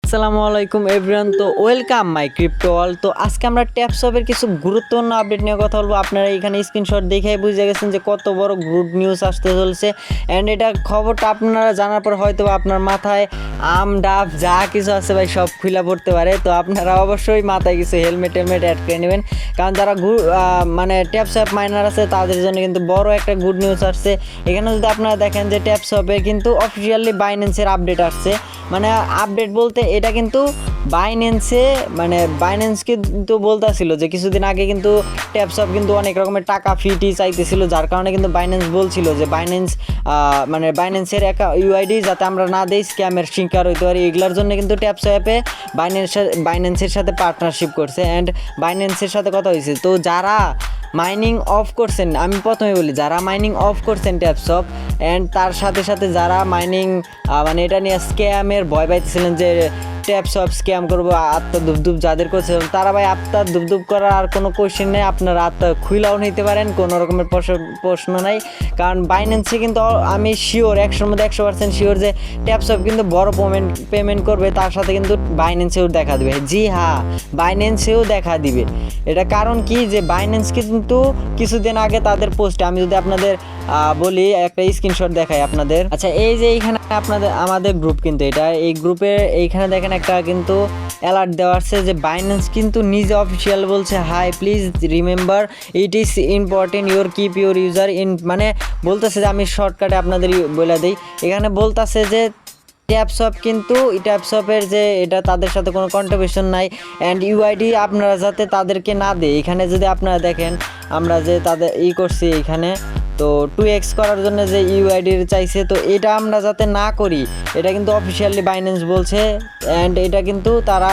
আসসালামু আলাইকুম এভরিওয়ান। তো ওয়েলকাম মাই ক্রিপ্টো ওয়ার্ল্ড। তো আজকে আমরা ট্যাপসপের কিছু গুরুত্বপূর্ণ আপডেট নিয়ে কথা বলবো। আপনারা এখানে স্ক্রিনশট দেখেই বুঝে গেছেন যে কত বড় গুড নিউজ আসতে চলছে। অ্যান্ড এটা খবরটা আপনারা জানার পর হয়তো আপনার মাথায় আম ডাব যা কিছু আছে ভাই সব খুলে পড়তে পারে। তো আপনারা অবশ্যই মাথায় কিছু হেলমেট অ্যাড করে নেবেন, কারণ যারা মানে ট্যাপসপ মাইনার আছে তাদের জন্য কিন্তু বড় একটা গুড নিউজ আসছে। এখানে যদি আপনারা দেখেন যে ট্যাপসপে কিন্তু অফিসিয়ালি বাইন্যান্সের আপডেট আসছে। মানে আপডেট বলতে এটা কিন্তু বাইন্যান্স কিন্তু বলতেছিল যে কিছুদিন আগে কিন্তু ট্যাপসপ কিন্তু অনেক রকমের টাকা ফিটি চাইতেছিল, যার কারণে কিন্তু বাইন্যান্স বলছিল যে বাইন্যান্সের একটা ইউআইডি যাতে আমরা না দেই স্ক্যামের শিকার হইতে পারি। এগুলোর জন্য কিন্তু ট্যাপসপে বাইন্যান্সের সাথে পার্টনারশিপ করছে অ্যান্ড বাইন্যান্সের সাথে কথা হয়েছে। তো যারা মাইনিং অফ করছেন, আমি প্রথমে বলি যারা মাইনিং অফ করছেন ট্যাপসপ অ্যান্ড তার সাথে সাথে যারা মাইনিং মানে এটা নিয়ে স্ক্যামের ভয় পাইতেছিলেন যে ট্যাপসপ স্ক্যাম করবো আত্মা ধুপধুপ যাদের করছিলেন, তারা ভাই আত্মা ধুপধুপ করার আর কোনো কোয়েশ্চেন নেই। আপনারা আত্মা খুইলাও নিতে পারেন, কোনো রকমের প্রশ্ন নাই। কারণ বাইন্যান্সে কিন্তু আমি শিওর 100-র মধ্যে 100% শিওর যে ট্যাপসপ কিন্তু বড় পেমেন্ট করবে, তার সাথে কিন্তু বাইন্যান্সেও দেখা দিবে। জি হ্যাঁ, বাইন্যান্সেও দেখা দিবে। এটা কারণ কি যে বাইন্যান্স কিন্তু কিছুদিন আগে তাদের পোস্টে আমি যদি আপনাদের বলি একটা স্ক্রিনশট দেখাই আপনাদের। আচ্ছা, এই যে এইখানে আমাদের গ্রুপ কিন্তু এই গ্রুপে এইখানে দেখেন একটা কিন্তু অ্যালার্ট দেওয়া আছে যে বাইন্যান্স কিন্তু নিজে অফিসিয়াল বলছে high please remember it is important your keep your user in, মানে বলতেছে যে আমি শর্টকাটে আপনাদের বলে দিই। এখানে বলতেছে যে ট্যাপসপের যে এটা তাদের সাথে কোনো কন্ট্রিবিউশন নাই অ্যান্ড ইউআইডি আপনারা যাতে তাদেরকে না দেয়। এখানে যদি আপনারা দেখেন আমরা যে তাদের করছি এখানে, তো 2x করার জন্য যে ইউআইডির চাইছে, তো এটা আমরা যাতে না করি এটা কিন্তু অফিসিয়ালি বাইন্যান্স বলছে। অ্যান্ড এটা কিন্তু তারা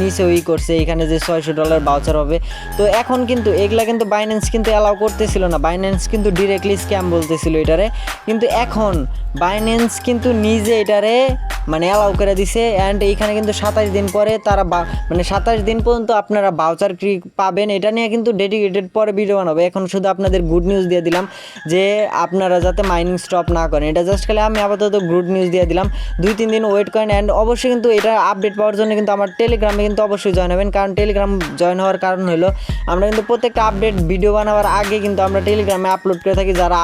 নিচেও করছে এখানে যে $600 ভাউচার হবে। তো এখন কিন্তু এগুলা কিন্তু বাইন্যান্স কিন্তু অ্যালাউ করতেছিল না, বাইন্যান্স কিন্তু ডিরেক্টলি স্ক্যাম বলতেছিল এটারে। কিন্তু এখন বাইন্যান্স কিন্তু নিজে এটারে মানে অ্যালাউ করে দিছে। অ্যান্ড এইখানে কিন্তু 27 দিন পরে তারা 27 দিন পর্যন্ত আপনারা ভাউচার পাবেন। এটা নিয়ে কিন্তু ডেডিকেটেড পরে ভিডিও বানাবো। এখন শুধু আপনাদের গুড নিউজ দিয়ে দিলাম যে আপনারা যাতে মাইনিং স্টপ না করেন, এটা জাস্ট খালি আমি আপাতত গুড নিউজ দিয়ে দিলাম। 2-3 দিন ওয়েট করেন। অ্যান্ড অবশ্যই কিন্তু এটা আপডেট পাওয়ার জন্য কিন্তু আমার টেলিগ্রামে কিন্তু অবশ্যই জয়েন হবেন, কারণ টেলিগ্রাম জয়েন হওয়ার কারণ হলো আমরা কিন্তু প্রত্যেকটা আপডেট ভিডিও বানাবার আগে কিন্তু আমরা টেলিগ্রামে আপলোড করে থাকি। যারা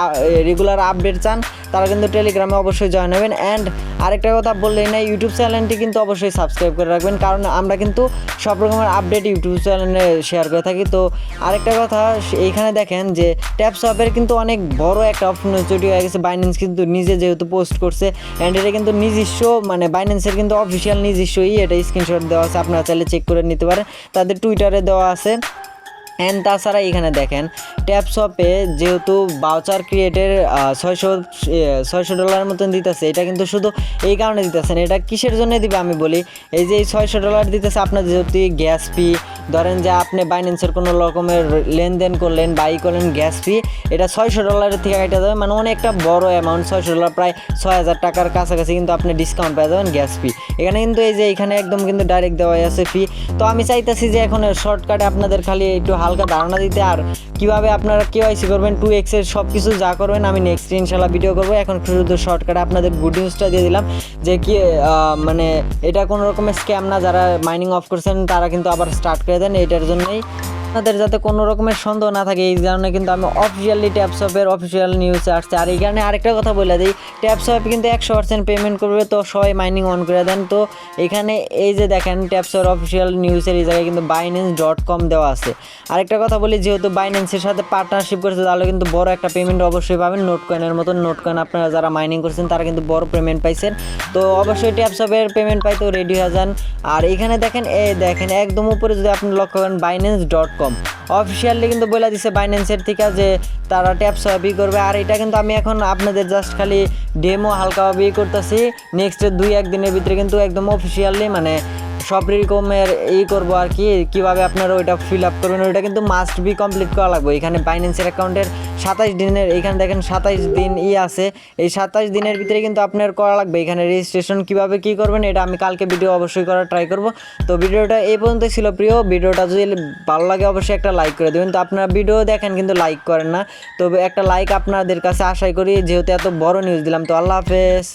রেগুলার আপডেট চান তারা কিন্তু টেলিগ্রামে অবশ্যই জয়েন হবেন। অ্যান্ড আরেকটা কথা বললেই না, ইউটিউব চ্যানেলটি কিন্তু অবশ্যই সাবস্ক্রাইব করে রাখবেন, কারণ আমরা কিন্তু সব রকমের আপডেট ইউটিউব চ্যানেলে শেয়ার করে থাকি। তো আরেকটা কথা, এইখানে দেখেন যে ট্যাপসপের কিন্তু অনেক বড় একটা অপরচুনিটি হয়ে গেছে। বাইন্যান্স কিন্তু নিজে যেহেতু পোস্ট করছে অ্যান্ড এটা কিন্তু নিজস্ব মানে বাইন্যান্সের কিন্তু অফিসিয়াল নিজস্বই এটা স্ক্রিনশট দেওয়া আছে, আপনারা চাইলে চেক করে নিতে পারেন, তাদের টুইটারে দেওয়া আছে। অ্যান্ড তাছাড়া এখানে দেখেন ট্যাপসপে যেহেতু ভাউচার ক্রিয়েটের $600 মতন দিতেছে, এটা কিন্তু শুধু এই কারণে দিতেছেন। এটা কিসের জন্য দিবে আমি বলি, এই যে এই $600 দিতেছে আপনার যেহেতু গ্যাস ফি, ধরেন যে আপনি বাইন্যান্সের কোনো রকমের লেনদেন করলেন বাই করলেন গ্যাস ফি, এটা $600 থেকে কাটা যাবে, মানে অনেকটা বড় অ্যামাউন্ট। $600 প্রায় 6000 টাকার কাছাকাছি কিন্তু আপনি ডিসকাউন্ট পেয়ে যাবেন গ্যাস ফি। এখানে কিন্তু এই যে এখানে একদম কিন্তু ডাইরেক্ট দেওয়া আছে ফি। তো আমি চাইতেছি যে এখন শর্টকাটে আপনাদের খালি একটু হালকা ধারণা দিতে, আর কীভাবে আপনারা কেওয়াইসি করবেন 2x এর সব কিছু যা করবেন আমি নেক্সট ইনশাল্লাহ ভিডিও করবো। এখন শুধু শর্টকাটে আপনাদের গুড নিউজটা দিয়ে দিলাম যে কি মানে এটা কোনো রকমের স্ক্যাম না। যারা মাইনিং অফ করছেন তারা কিন্তু আবার স্টার্ট করে দেন, এটার জন্যই আপনাদের যাতে কোনো রকমের সন্দেহ না থাকে এই কারণে কিন্তু আমি অফিসিয়ালি ট্যাপসপের অফিসিয়াল নিউজে আসছে। আর এই কারণে আরেকটা কথা বলে দিই, ট্যাপসপ কিন্তু 100% পেমেন্ট করবে, তো সবাই মাইনিং অন করে দেন। তো এখানে এই যে দেখেন ট্যাপসপের অফিসিয়াল নিউজের এই জায়গায় কিন্তু binance.com দেওয়া আছে। আরেকটা কথা বলি, যেহেতু বাইন্যান্সের সাথে পার্টনারশিপ করেছে তাহলে কিন্তু বড় একটা পেমেন্ট অবশ্যই পাবেন। নোটকয়েনের মতন নোটকয়েন আপনারা যারা মাইনিং করছেন তারা কিন্তু বড় পেমেন্ট পাইছেন, তো অবশ্যই ট্যাপসপের পেমেন্ট পাইতেও রেডি হয়ে যান। আর এখানে দেখেন একদম উপরে যদি আপনি লক্ষ্য করেন binance.com অফিসিয়ালি কিন্তু বলে দিছে বাইন্যান্সের থেকে যে তারা ট্যাপসপ করবে। আর এটা কিন্তু আমি এখন আপনাদের জাস্ট খালি ডেমো হালকাভাবে করতেছি, নেক্সট 2-1 দিনের ভিতরে কিন্তু একদম অফিসিয়ালি মানে সব রকমের করবো আর কি। কীভাবে আপনারা ওইটা ফিল আপ করবেন ওইটা কিন্তু মাস্ট বি কমপ্লিট করা লাগবে। এখানে বাইন্যান্সের অ্যাকাউন্টের 27 দিনের এইখানে দেখেন 27 দিন আছে, এই 27 দিনের ভিতরে কিন্তু আপনার করা লাগবে। এখানে রেজিস্ট্রেশন কীভাবে কী করবেন এটা আমি কালকে ভিডিও অবশ্যই করার ট্রাই করব। তো ভিডিওটা এই পর্যন্ত ছিল প্রিয়, ভিডিওটা যদি ভালো লাগে অবশ্যই একটা লাইক করে দেবেন। তো আপনারা ভিডিও দেখেন কিন্তু লাইক করেন না, তো একটা লাইক আপনাদের কাছে আশাই করি, যেহেতু এত বড় নিউজ দিলাম। তো আল্লাহ হাফেজ।